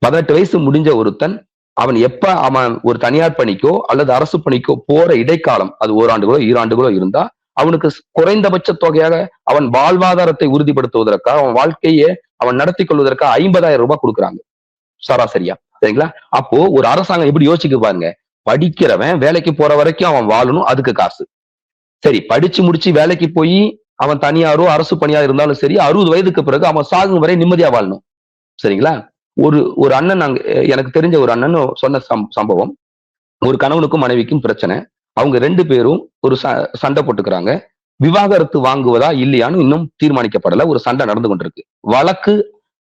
18 வயசு முடிஞ்ச ஒருத்தன் அவன் எப்ப அவன் ஒரு தனியார் பணிக்கோ அல்லது அரசு பணிக்கோ போற இடைக்காலம், அது ஓராண்டுகளோ 2 இருந்தா அவனுக்கு குறைந்தபட்ச தொகையாக அவன் வாழ்வாதாரத்தை உறுதிப்படுத்துவதற்காக அவன் வாழ்க்கையை அவன் நடத்தி கொள்வதற்காக 50,000 ரூபாய் கொடுக்குறாங்க சராசரியா. சரிங்களா? அப்போ ஒரு அரசாங்கம் எப்படி யோசிக்க பாருங்க. படிக்கிறவன் வேலைக்கு போற வரைக்கும் அவன் வாழணும், அதுக்கு காசு. சரி, படிச்சு முடிச்சு வேலைக்கு போய் அவன் தனியாரோ அரசு பணியா இருந்தாலும் சரி, 60 வயதுக்கு பிறகு அவன் சாகும் வரை நிம்மதியா வாழணும். சரிங்களா? ஒரு அண்ணன் எனக்கு தெரிஞ்ச ஒரு அண்ணன் சொன்ன சம்பவம். ஒரு கணவனுக்கும் மனைவிக்கும் பிரச்சனை. அவங்க 2 பேரும் ஒரு சண்டை போட்டுக்கிறாங்க. விவாகரத்து வாங்குவதா இல்லையான்னு இன்னும் தீர்மானிக்கப்படல. ஒரு சண்டை நடந்து கொண்டிருக்கு. வழக்கு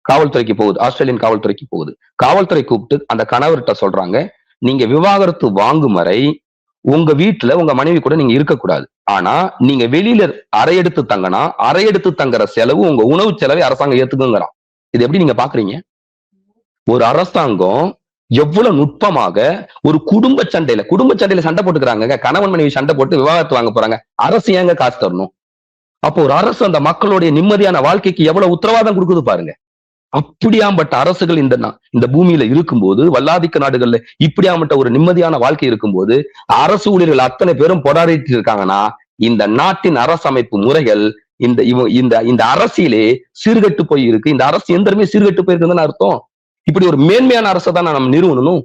காவல்துறைக்கு போகுது, ஆஸ்திரேலியன் காவல்துறைக்கு போகுது. காவல்துறை கூப்பிட்டு அந்த கணவர்கிட்ட சொல்றாங்க, நீங்க விவாகரத்து வாங்கும் வரை உங்க வீட்டுல உங்க மனைவி கூட நீங்க இருக்கக்கூடாது. ஆனா நீங்க வெளியில அறை எடுத்து தங்கினா அறை எடுத்து தங்குற செலவு உங்க உணவு செலவை அரசாங்கம் ஏத்துக்குங்கிறான். இது எப்படி நீங்க பாக்குறீங்க? ஒரு அரசாங்கம் எவ்வளவு நுட்பமாக ஒரு குடும்ப சண்டையில சண்டை போட்டுக்கிறாங்க. கணவன் மனைவி சண்டை போட்டு விவாகரத்து வாங்க போறாங்க. அரசு ஏங்க காசு தரணும்? அப்போ ஒரு அரசு அந்த மக்களுடைய நிம்மதியான வாழ்க்கைக்கு எவ்வளவு உத்தரவாதம் கொடுக்குது பாருங்க. அப்படியாம்பட்ட அரசுகள் இந்த பூமியில இருக்கும்போது, வல்லாதிக்க நாடுகள்ல இப்படியாம்பட்ட ஒரு நிம்மதியான வாழ்க்கை இருக்கும்போது, அரசு ஊழியர்கள் அத்தனை பேரும் போராடிட்டு இருக்காங்கன்னா, இந்த நாட்டின் அரசமைப்பு முறைகள் இந்த அரசியலே சீர்கெட்டு போய் இருக்கு. இந்த அரசு எந்தருமே சீர்கெட்டு போயிருக்குன்னு அர்த்தம். இப்படி ஒரு மேன்மையான அரசை தான் நம்ம நிறுவனம்.